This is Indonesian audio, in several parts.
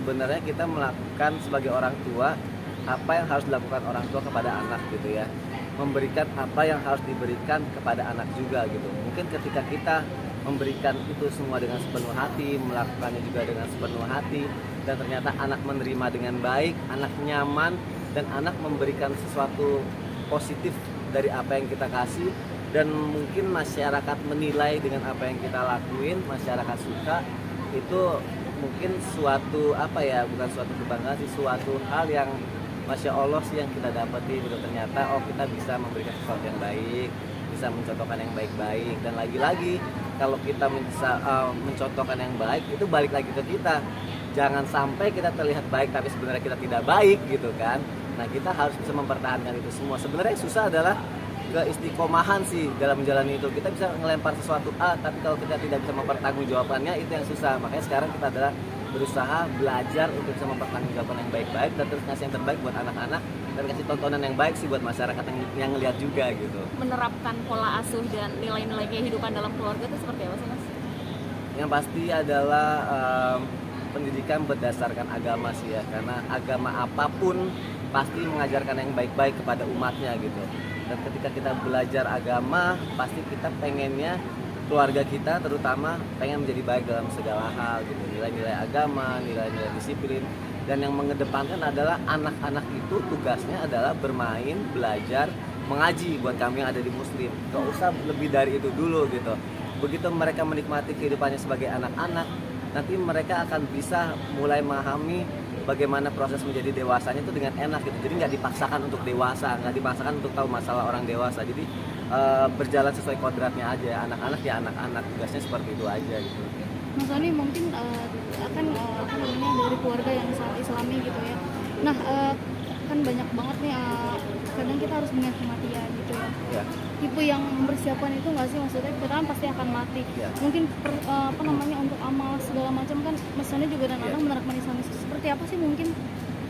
sebenarnya kita melakukan sebagai orang tua apa yang harus dilakukan orang tua kepada anak gitu ya, memberikan apa yang harus diberikan kepada anak juga gitu. Mungkin ketika kita memberikan itu semua dengan sepenuh hati, melakukannya juga dengan sepenuh hati, dan ternyata anak menerima dengan baik, anak nyaman, dan anak memberikan sesuatu positif dari apa yang kita kasih, dan mungkin masyarakat menilai dengan apa yang kita lakuin, masyarakat suka, itu mungkin suatu apa ya, bukan suatu kebanggaan sih, suatu hal yang Masya Allah sih yang kita dapetin gitu. Ternyata oh kita bisa memberikan sesuatu yang baik, bisa mencontohkan yang baik-baik, dan lagi-lagi kalau kita bisa mencontohkan yang baik itu balik lagi ke kita. Jangan sampai kita terlihat baik tapi sebenarnya kita tidak baik gitu kan. Nah kita harus bisa mempertahankan itu semua. Sebenarnya yang susah adalah keistiqomahan sih dalam menjalani itu. Kita bisa ngelempar sesuatu A, tapi kalau kita tidak bisa mempertanggungjawabannya itu yang susah. Makanya sekarang kita adalah berusaha belajar untuk bisa mempertanggungjawabkan yang baik-baik dan terus ngasih yang terbaik buat anak-anak dan kasih tontonan yang baik sih buat masyarakat yang ngelihat juga gitu. Menerapkan pola asuh dan nilai-nilai kehidupan dalam keluarga itu seperti apa sih Mas? Yang pasti adalah pendidikan berdasarkan agama sih ya, karena agama apapun pasti mengajarkan yang baik-baik kepada umatnya gitu. Dan ketika kita belajar agama, pasti kita pengennya keluarga kita terutama pengen menjadi baik dalam segala hal gitu. Nilai-nilai agama, nilai-nilai disiplin, dan yang mengedepankan adalah anak-anak itu tugasnya adalah bermain, belajar, mengaji buat kami yang ada di Muslim. Gak usah lebih dari itu dulu gitu. Begitu mereka menikmati kehidupannya sebagai anak-anak, nanti mereka akan bisa mulai memahami bagaimana proses menjadi dewasanya itu dengan enak gitu. Jadi nggak dipaksakan untuk dewasa, nggak dipaksakan untuk tahu masalah orang dewasa. Jadi berjalan sesuai kodratnya aja. Anak-anak ya anak-anak, tugasnya seperti itu aja gitu. Mas Sony mungkin akan apa namanya dari keluarga yang sangat Islami gitu ya. Nah kan banyak banget nih kadang kita harus mengingat kematian gitu ya. Ya. Tipe yang mempersiapkan itu nggak sih, maksudnya kita kan pasti akan mati. Ya. Mungkin apa namanya untuk amal segala macam kan Mas Sony juga dan Ya. anak menerapkan Islam. Seperti apa sih mungkin?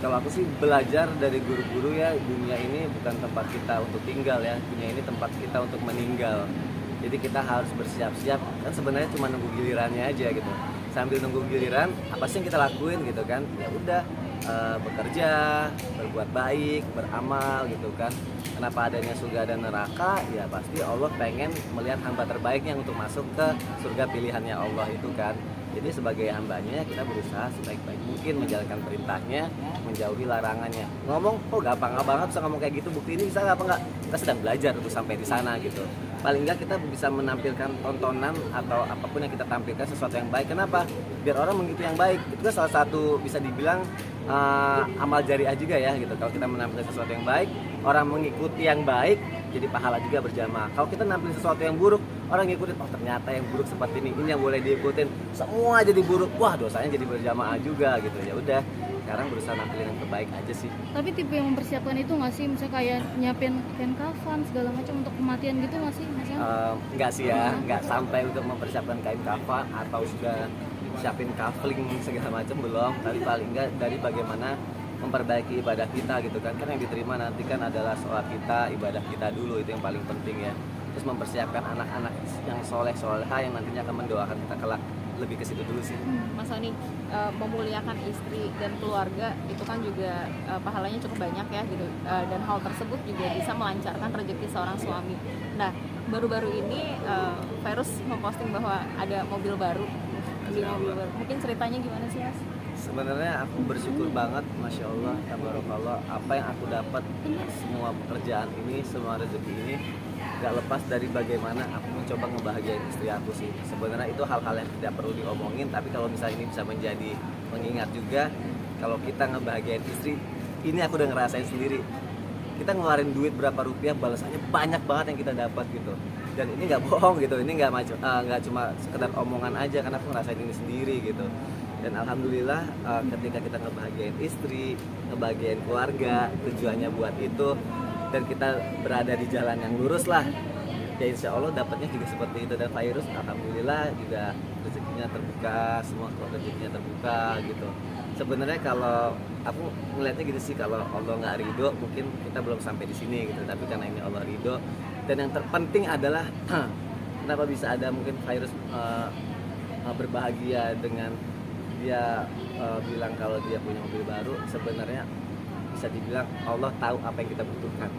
Kalau aku sih belajar dari guru-guru ya, dunia ini bukan tempat kita untuk tinggal ya, dunia ini tempat kita untuk meninggal. Jadi kita harus bersiap-siap, kan sebenarnya cuma nunggu gilirannya aja gitu. Sambil nunggu giliran, apa sih yang kita lakuin gitu kan? Ya udah, bekerja, berbuat baik, beramal gitu kan. Kenapa adanya surga dan neraka? Ya pasti Allah pengen melihat hamba terbaiknya untuk masuk ke surga pilihannya Allah itu kan. Jadi sebagai hambanya kita berusaha sebaik-baik mungkin menjalankan perintahnya, menjauhi larangannya. Ngomong, oh gampang banget bisa ngomong kayak gitu, bukti ini bisa apa enggak? Kita sedang belajar untuk sampai di sana gitu. Paling enggak kita bisa menampilkan tontonan atau apapun yang kita tampilkan sesuatu yang baik. Kenapa? Biar orang mengikuti yang baik. Itu kan salah satu bisa dibilang amal jariah juga ya gitu. Kalau kita menampilkan sesuatu yang baik, orang mengikuti yang baik, jadi pahala juga berjamaah. Kalau kita nampilin sesuatu yang buruk, orang ngikutin, oh ternyata yang buruk seperti ini yang boleh diikutin, semua jadi buruk, wah dosanya jadi berjamaah juga gitu. Ya udah, sekarang berusaha nampilin yang terbaik aja sih. Tapi tipe yang mempersiapkan itu nggak sih, misalnya kayak nyiapin kain kafan segala macam untuk kematian gitu nggak sih Mas? Enggak sih ya, enggak sampai untuk mempersiapkan kain kafan atau sudah siapin kafling segala macam belum. Tapi paling enggak dari bagaimana memperbaiki ibadah kita gitu kan. Yang diterima nanti kan adalah sholat kita, ibadah kita dulu, itu yang paling penting ya. Terus mempersiapkan anak-anak yang soleh-soleha yang nantinya akan mendoakan kita kelak, lebih ke situ dulu sih. Mas Sony, memuliakan istri dan keluarga itu kan juga pahalanya cukup banyak ya gitu, dan hal tersebut juga bisa melancarkan rezeki seorang suami. Nah, baru-baru ini Virus memposting bahwa ada mobil baru, mungkin ceritanya gimana sih Mas? Sebenarnya aku bersyukur banget, Masya Allah, tabarakallah, apa yang aku dapat, semua pekerjaan ini, semua rezeki ini gak lepas dari bagaimana aku mencoba ngebahagiain istri aku sih. Sebenarnya itu hal-hal yang tidak perlu diomongin, tapi kalau misalnya ini bisa menjadi mengingat juga, kalau kita ngebahagiain istri, ini aku udah ngerasain sendiri. Kita ngeluarin duit berapa rupiah, balasannya banyak banget yang kita dapat gitu. Dan ini nggak bohong gitu, ini nggak cuma sekedar omongan aja, karena aku ngerasain ini sendiri gitu. Dan alhamdulillah ketika kita ngebahagiain istri, ngebahagiain keluarga, tujuannya buat itu, dan kita berada di jalan yang lurus lah, ya insya Allah dapatnya juga seperti itu. Dan Virus alhamdulillah juga rezekinya terbuka, semua rezekinya terbuka gitu. Sebenarnya kalau aku ngelihatnya gitu sih, kalau Allah nggak ridho mungkin kita belum sampai di sini gitu, tapi karena ini Allah ridho. Dan yang terpenting adalah kenapa bisa ada mungkin Virus berbahagia dengan dia bilang kalau dia punya mobil baru, sebenarnya bisa dibilang Allah tahu apa yang kita butuhkan.